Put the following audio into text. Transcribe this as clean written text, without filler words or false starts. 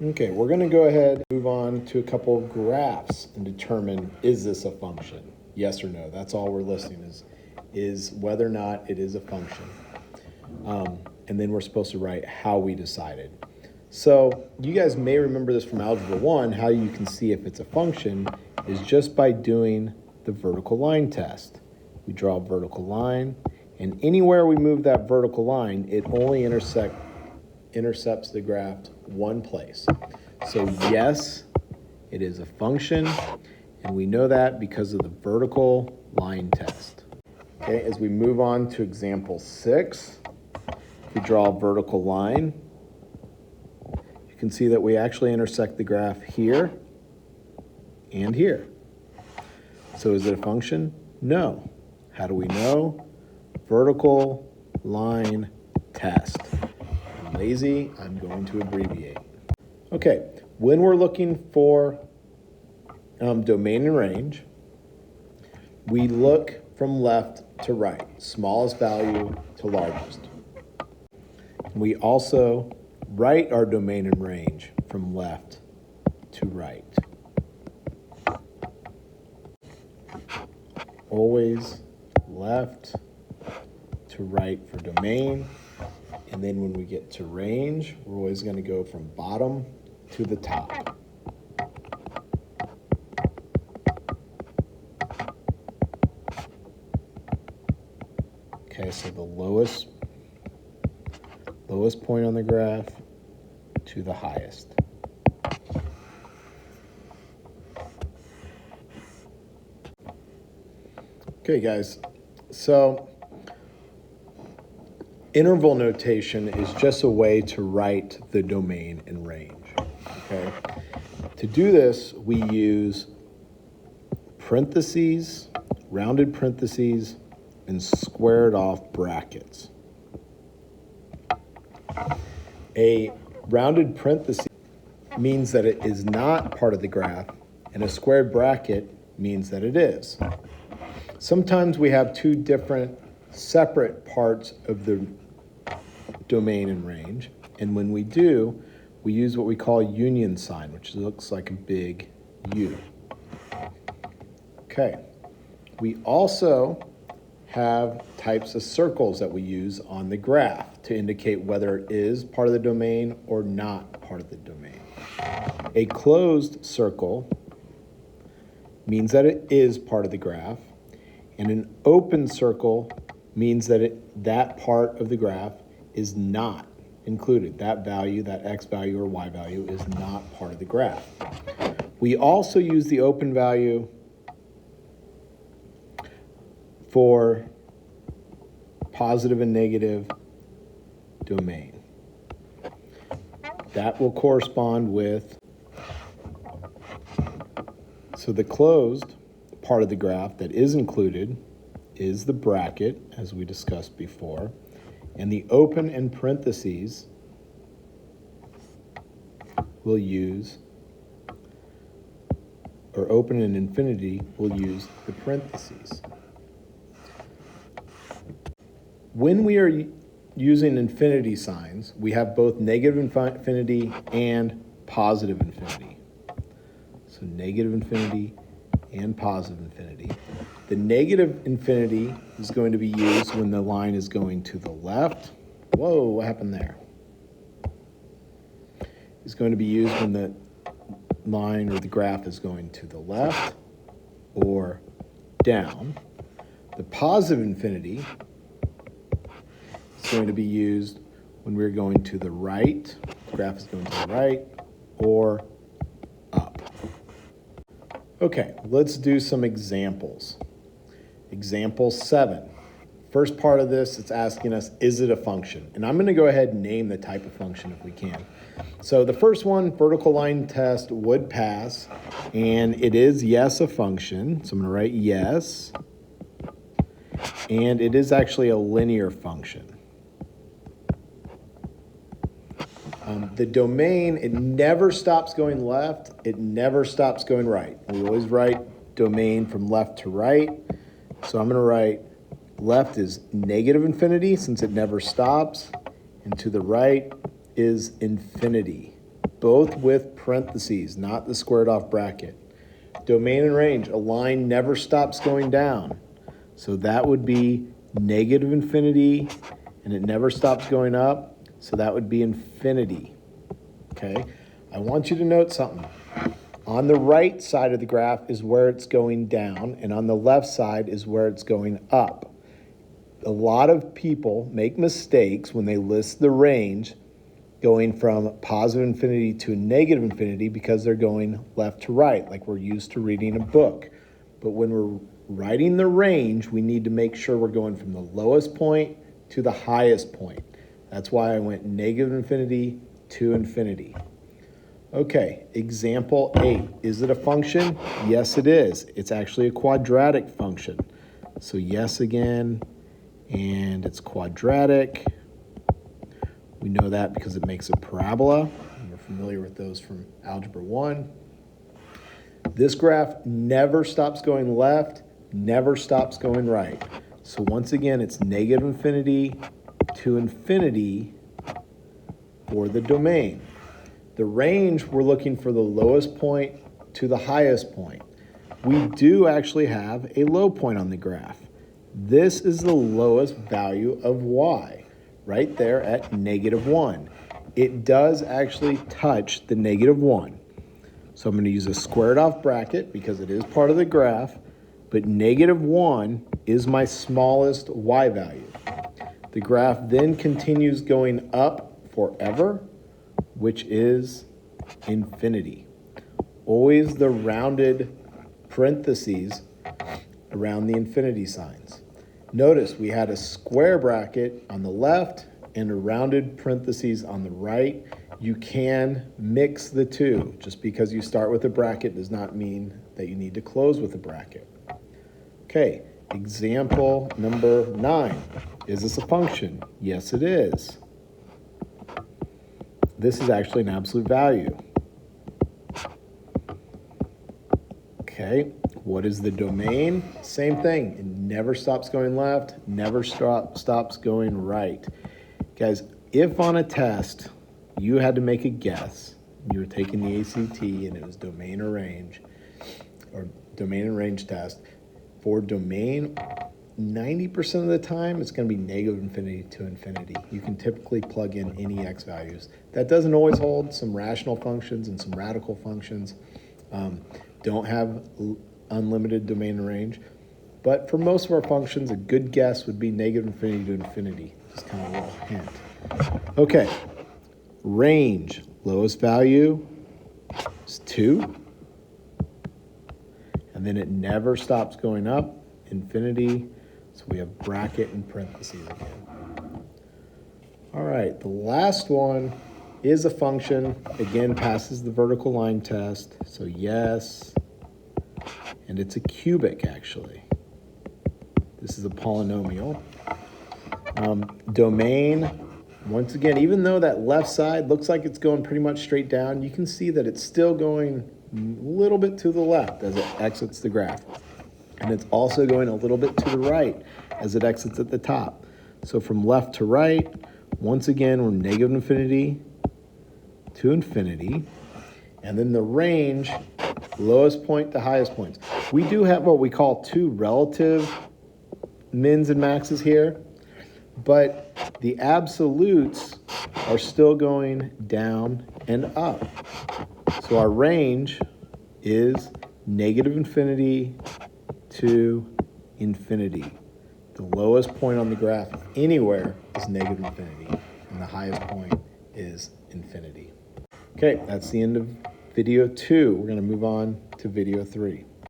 Okay, we're going to go ahead and move on to a couple of graphs and determine, is this a function? Yes or no. That's all we're listing is whether or not it is a function. And then we're supposed to write how we decided. So you guys may remember this from Algebra 1, how you can see if it's a function is just by doing the vertical line test. We draw a vertical line, and anywhere we move that vertical line, it only intercepts the graph one place. So yes, it is a function, and we know that because of the vertical line test. Okay, as we move on to example 6, we draw a vertical line. You can see that we actually intersect the graph here and here. So is it a function? No. How do we know? Vertical line test. I'm lazy, I'm going to abbreviate. Okay, when we're looking for domain and range, we look from left to right, smallest value to largest. We also write our domain and range from left to right. Always left to right for domain. And then when we get to range, we're always going to go from bottom to the top. Okay, so the lowest point on the graph to the highest. Okay, guys, so interval notation is just a way to write the domain and range, okay? To do this, we use parentheses, rounded parentheses, and squared off brackets. A rounded parenthesis means that it is not part of the graph, and a squared bracket means that it is. Sometimes we have two different separate parts of the domain and range, and when we do, we use what we call a union sign, which looks like a big U. Okay, we also have types of circles that we use on the graph to indicate whether it is part of the domain or not part of the domain. A closed circle means that it is part of the graph, and an open circle means that that part of the graph is not included. That value, that x value or y value, is not part of the graph. We also use the open value for positive and negative domain. That will correspond with, so the closed part of the graph that is included is the bracket, as we discussed before, and the open and parentheses will use, or open and infinity will use the parentheses. When we are using infinity signs, we have both negative infinity and positive infinity. So negative infinity and positive infinity. The negative infinity is going to be used when the line is going to the left. Whoa, what happened there? It's going to be used when the line or the graph is going to the left or down. The positive infinity is going to be used when we're going to the right, the graph is going to the right, or up. Okay, let's do some examples. Example 7. First part of this, it's asking us, is it a function? And I'm going to go ahead and name the type of function if we can. So the first one, vertical line test, would pass, and it is, yes, a function. So I'm going to write yes, and it is actually a linear function. The domain, it never stops going left, it never stops going right. We always write domain from left to right. So I'm going to write left is negative infinity since it never stops, and to the right is infinity. both with parentheses, not the squared off bracket. Domain and range, a line never stops going down. So that would be negative infinity, and it never stops going up. So that would be infinity. Okay, I want you to note something. On the right side of the graph is where it's going down, and on the left side is where it's going up. A lot of people make mistakes when they list the range going from positive infinity to negative infinity because they're going left to right, like we're used to reading a book. But when we're writing the range, we need to make sure we're going from the lowest point to the highest point. That's why I went negative infinity to infinity. Okay, example 8. Is it a function? Yes, it is. It's actually a quadratic function. So yes again, and it's quadratic. We know that because it makes a parabola. We're familiar with those from Algebra 1. This graph never stops going left, never stops going right. So once again, it's negative infinity to infinity for the domain. The range, we're looking for the lowest point to the highest point. We do actually have a low point on the graph. This is the lowest value of y, right there at -1. It does actually touch the -1. So I'm going to use a squared off bracket because it is part of the graph, but -1 is my smallest y value. The graph then continues going up forever, which is infinity. Always the rounded parentheses around the infinity signs. Notice we had a square bracket on the left and a rounded parentheses on the right. You can mix the two. Just because you start with a bracket does not mean that you need to close with a bracket. Okay, example number 9. Is this a function? Yes, it is. This is actually an absolute value. Okay, what is the domain? Same thing. It never stops going left, never stops going right. Guys, if on a test you had to make a guess, you were taking the ACT and it was domain or range, or domain and range test, for domain, 90% of the time, it's going to be negative infinity to infinity. You can typically plug in any x values. That doesn't always hold. Some rational functions and some radical functions don't have unlimited domain and range. But for most of our functions, a good guess would be negative infinity to infinity. Just kind of a little hint. Okay, range, lowest value is 2. And then it never stops going up, infinity. So we have bracket and parentheses again. All right, the last one is a function. Again, passes the vertical line test. So yes, and it's a cubic actually. This is a polynomial. Domain, once again, even though that left side looks like it's going pretty much straight down, you can see that it's still going a little bit to the left as it exits the graph. And it's also going a little bit to the right as it exits at the top. So from left to right, once again, we're negative infinity to infinity. And then the range, lowest point to highest points. We do have what we call two relative mins and maxes here, but the absolutes are still going down and up. So our range is negative infinity to infinity. The lowest point on the graph anywhere is negative infinity, and the highest point is infinity. Okay, that's the end of video 2. We're going to move on to video 3.